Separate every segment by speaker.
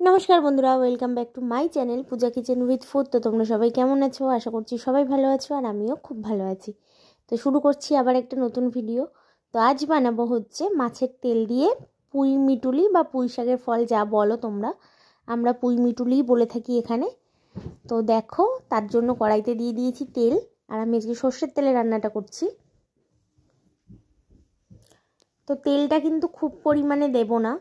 Speaker 1: নমস্কার বন্ধুরা, welcome back to my channel Puja kitchen with food. তো তোমরা সবাই কেমন আছো? আশা করছি সবাই ভালো আছো, আর আমিও খুব ভালো আছি। তো শুরু করছি আবার একটা নতুন ভিডিও। তো আজ বানাবো হচ্ছে মাছের তেল দিয়ে পুঁই মিটুলি বা পুঁই শাকের ফল, যা বলো তোমরা। আমরা পুঁই মিটুলিই বলে থাকি এখানে। তো দেখো, তার জন্য কড়াইতে দিয়ে দিয়েছি তেল, আর আমি আজকে সর্ষের তেলে রান্নাটা করছি। তো তেলটা কিন্তু খুব পরিমাণে দেব না।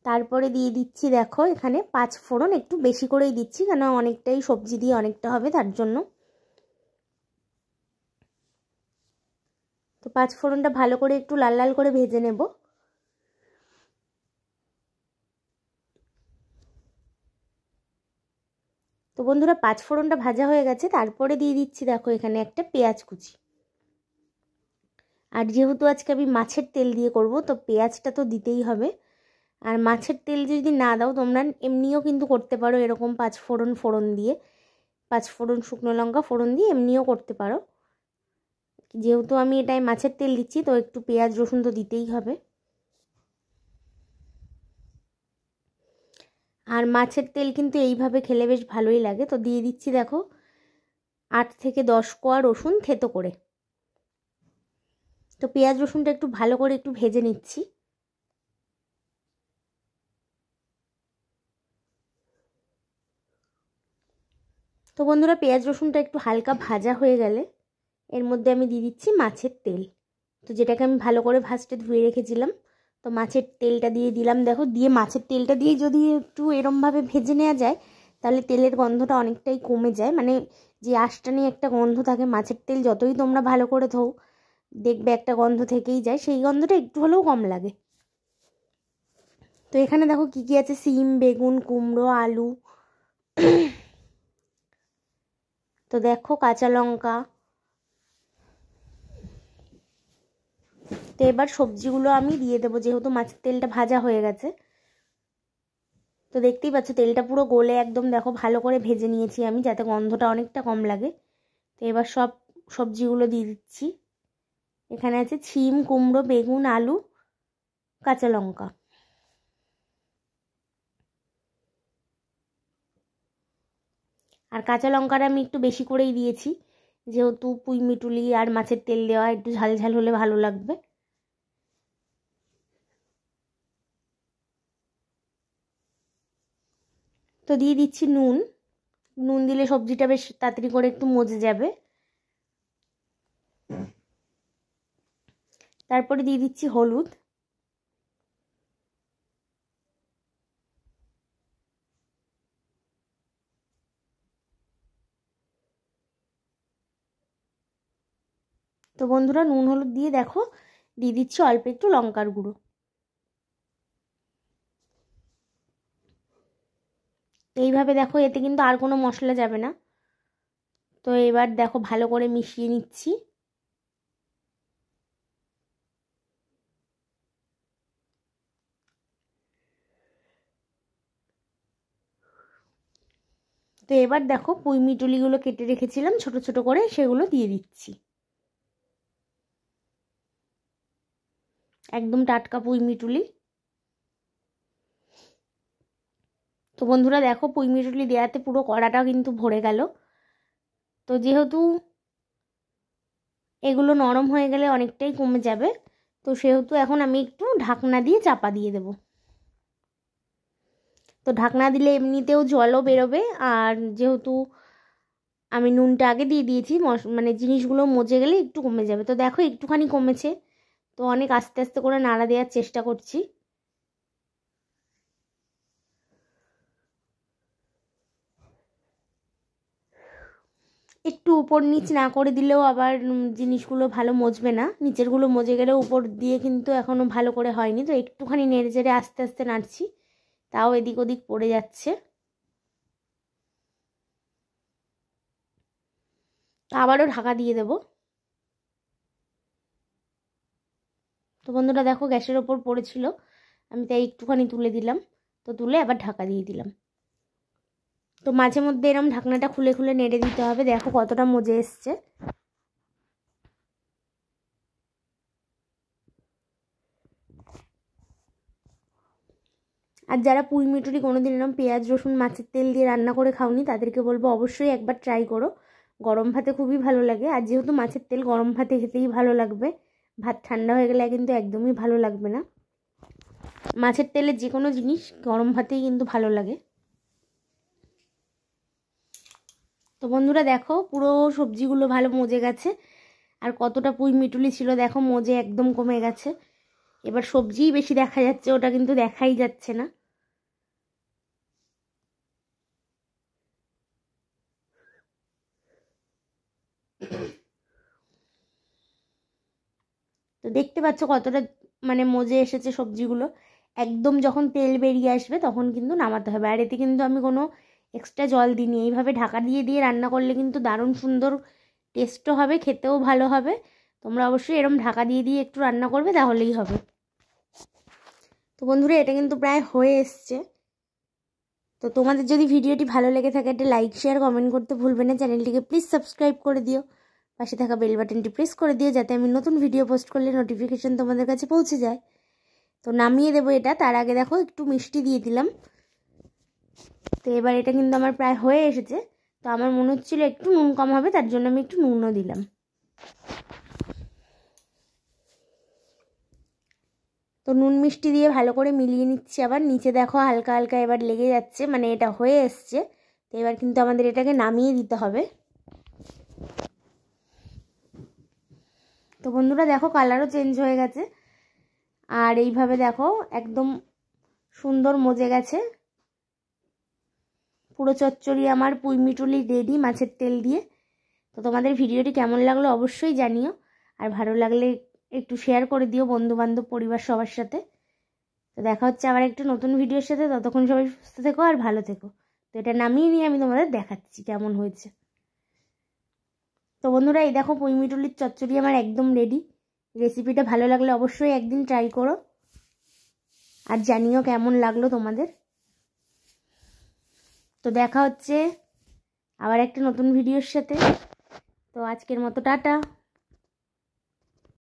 Speaker 1: তারপরে দিয়ে দিচ্ছি, দেখো এখানে 5 ফোড়ন, একটু বেশি করেই দিচ্ছি কেন অনেকটাই সবজি দিয়ে অনেকটা হবে তার জন্য। তো 5 ফোড়নটা ভালো করে একটু লাল লাল করে ভেজে নেব। তো বন্ধুরা, 5 ফোড়নটা ভাজা হয়ে গেছে, তারপরে দিয়ে দিচ্ছি দেখো এখানে একটা পেঁয়াজ কুচি। আর যেহেতু আজকে আমি মাছের তেল দিয়ে করব, তো পেঁয়াজটা তো দিতেই হবে। আর মাছের তেল যদি না দাও তোমরা এমনিও কিন্তু করতে পারো, এরকম 5 ফোড়ন দিয়ে, 5 ফোড়ন শুকনো লঙ্কা ফোড়ন দিয়ে এমনিও করতে পারো। যেহেতু আমি এটাই মাছের তেল দিচ্ছি, তো একটু পেঁয়াজ রসুন তো দিতেই হবে। আর মাছের তেল কিন্তু এইভাবে খেলে বেশ ভালোই লাগে। তো দিয়ে দিচ্ছি দেখো 8 থেকে 10 কোয়া রসুন থেতো করে। তো পেঁয়াজ রসুনটা একটু ভালো করে একটু ভেজে নিচ্ছি। তো বন্ধুরা, পেঁয়াজ রসুনটা একটু হালকা ভাজা হয়ে গেলে এর মধ্যে আমি দিয়ে দিচ্ছি মাছের তেল। তো যেটাকে আমি ভালো করে ভাজতে ধুয়ে রেখেছিলাম, তো মাছের তেলটা দিয়ে দিলাম। দেখো, দিয়ে মাছের তেলটা দিয়ে যদি একটু এরমভাবে ভেজে নেওয়া যায়, তাহলে তেলের গন্ধটা অনেকটাই কমে যায়। মানে যে আঁশটানি একটা গন্ধ থাকে, মাছের তেল যতই তোমরা ভালো করে ধোও দেখবে একটা গন্ধ থেকেই যায়, সেই গন্ধটা একটু হলেও কম লাগে। তো এখানে দেখো কি কি আছে, সিম, বেগুন, কুমড়ো, আলু, তো দেখো কাঁচা লঙ্কা। তো এবার সবজিগুলো আমি দিয়ে দেবো, যেহেতু মাছের তেলটা ভাজা হয়ে গেছে। তো দেখতেই পাচ্ছ তেলটা পুরো গলে একদম দেখো ভালো করে ভেজে নিয়েছি আমি, যাতে গন্ধটা অনেকটা কম লাগে। তো এবার সব সবজিগুলো দিয়ে দিচ্ছি। এখানে আছে সিম, কুমড়ো, বেগুন, আলু, কাঁচা লঙ্কা। আর কাঁচা লঙ্কাটা আমি একটু বেশি করেই দিয়েছি, যেহেতু পুঁই মিটুলি আর মাছের তেল দেওয়া, একটু ঝাল ঝাল হলে ভালো লাগবে। তো দিয়ে দিচ্ছি নুন। নুন দিলে সবজিটা বেশ তাড়াতাড়ি করে একটু মজে যাবে। তারপরে দিয়ে দিচ্ছি হলুদ। তো বন্ধুরা, নুন হলুদ দিয়ে দেখো দিয়ে দিচ্ছি অল্প একটু লঙ্কার গুঁড়ো। এইভাবে দেখো, এতে কিন্তু আর কোনো মশলা যাবে না। তো এবার দেখো ভালো করে মিশিয়ে নিচ্ছি। তো এবার দেখো পুঁই মিটুলিগুলো কেটে রেখেছিলাম ছোট ছোট করে, সেগুলো দিয়ে দিচ্ছি। একদম টাটকা পুঁই মিটুলি। তো বন্ধুরা দেখো, পুঁই মিটুলি দেওয়াতে পুরো কড়াটা কিন্তু ভরে গেল। তো যেহেতু এগুলো নরম হয়ে গেলে অনেকটাই কমে যাবে, তো সেহেতু এখন আমি একটু ঢাকনা দিয়ে চাপা দিয়ে দেব। তো ঢাকনা দিলে এমনিতেও জলও বেরোবে, আর যেহেতু আমি নুনটা আগে দিয়ে দিয়েছি, মানে জিনিসগুলো মজে গেলে একটু কমে যাবে। তো দেখো একটুখানি কমেছে। তো অনেক আস্তে আস্তে করে নাড়া দেওয়ার চেষ্টা করছি। একটু উপর নিচ না করে দিলেও আবার জিনিসগুলো ভালো মজবে না, নিচেরগুলো মজে গেলেও উপর দিয়ে কিন্তু এখনও ভালো করে হয়নি। তো একটুখানি নেড়ে চেড়ে আস্তে আস্তে নাড়ছি, তাও এদিক ওদিক পড়ে যাচ্ছে। আবারও ঢাকা দিয়ে দেব। তো বন্ধুরা দেখো, গ্যাসের ওপর পড়েছিল, আমি তাই একটুখানি তুলে দিলাম। তো তুলে আবার ঢাকা দিয়ে দিলাম। তো মাঝে মধ্যে এরম ঢাকনাটা খুলে খুলে নেড়ে দিতে হবে। দেখো কতটা মজে এসছে। আর যারা পুঁই মিটুলি কোনোদিন এরকম পেঁয়াজ রসুন মাছের তেল দিয়ে রান্না করে খাওনি তাদেরকে বলবো অবশ্যই একবার ট্রাই করো। গরম ভাতে খুবই ভালো লাগে, আর যেহেতু মাছের তেল গরম ভাতে খেতেই ভালো লাগবে, ভাত ঠান্ডা হয়ে গেলে কিন্তু একদমই ভালো লাগবে না। মাছের তেলের যে কোনো জিনিস গরম ভাতেই কিন্তু ভালো লাগে। তো বন্ধুরা দেখো পুরো সবজিগুলো ভালো মজে গেছে, আর কতটা পুঁই মিটুলি ছিল দেখো মজে একদম কমে গেছে। এবার সবজিই বেশি দেখা যাচ্ছে, ওটা কিন্তু দেখাই যাচ্ছে না। তো দেখতে পাচ্ছ কতটা মানে মজে এসেছে সবজিগুলো। একদম যখন তেল বেরিয়ে আসবে তখন কিন্তু নামাতে হবে। আর এতে কিন্তু আমি কোনো এক্সট্রা জল দিইনি, এইভাবে ঢাকা দিয়ে দিয়ে রান্না করলে কিন্তু দারুণ সুন্দর টেস্টও হবে, খেতেও ভালো হবে। তোমরা অবশ্যই এরকম ঢাকা দিয়ে দিয়ে একটু রান্না করবে, তাহলেই হবে। তো বন্ধুরা এটা কিন্তু প্রায় হয়ে এসছে। তো তোমাদের যদি ভিডিওটি ভালো লেগে থাকে একটা লাইক শেয়ার কমেন্ট করতে ভুলবে না। চ্যানেলটিকে প্লিজ সাবস্ক্রাইব করে দিও, পাশে থাকা বেল বাটনটি প্রেস করে দিও যাতে আমি নতুন ভিডিও পোস্ট করলে নোটিফিকেশান তোমাদের কাছে পৌঁছে যায়। তো নামিয়ে দেবো এটা, তার আগে দেখো একটু মিষ্টি দিয়ে দিলাম। তো এবার এটা কিন্তু আমার প্রায় হয়ে এসেছে। তো আমার মনে হচ্ছিল একটু নুন কম হবে, তার জন্য আমি একটু নুনও দিলাম। তো নুন মিষ্টি দিয়ে ভালো করে মিলিয়ে নিচ্ছি। আবার নিচে দেখো হালকা হালকা এবার লেগে যাচ্ছে, মানে এটা হয়ে এসছে। তো এবার কিন্তু আমাদের এটাকে নামিয়ে দিতে হবে। তো বন্ধুরা দেখো কালারও চেঞ্জ হয়ে গেছে, আর এইভাবে দেখো একদম সুন্দর মজে গেছে। পুরো চচ্চড়ি আমার পুঁই মিটুলি রেডি মাছের তেল দিয়ে। তো তোমাদের ভিডিওটি কেমন লাগলো অবশ্যই জানিও, আর ভালো লাগলে একটু শেয়ার করে দিও বন্ধু বান্ধব পরিবার সবার সাথে। তো দেখা হচ্ছে আবার একটা নতুন ভিডিওর সাথে, ততক্ষণ সবাই সুস্থ থেকো আর ভালো থেকো। তো এটা নামিয়ে নিয়ে আমি তোমাদের দেখাচ্ছি কেমন হয়েছে। তো বন্ধুরা এই দেখো পুঁই মিটুলির চচ্চড়ি আমার একদম রেডি। রেসিপিটা ভালো লাগলে অবশ্যই একদিন ট্রাই করো, আর জানিও কেমন লাগলো তোমাদের। তো দেখা হচ্ছে আবার একটা নতুন ভিডিওর সাথে। তো আজকের মতো টাটা।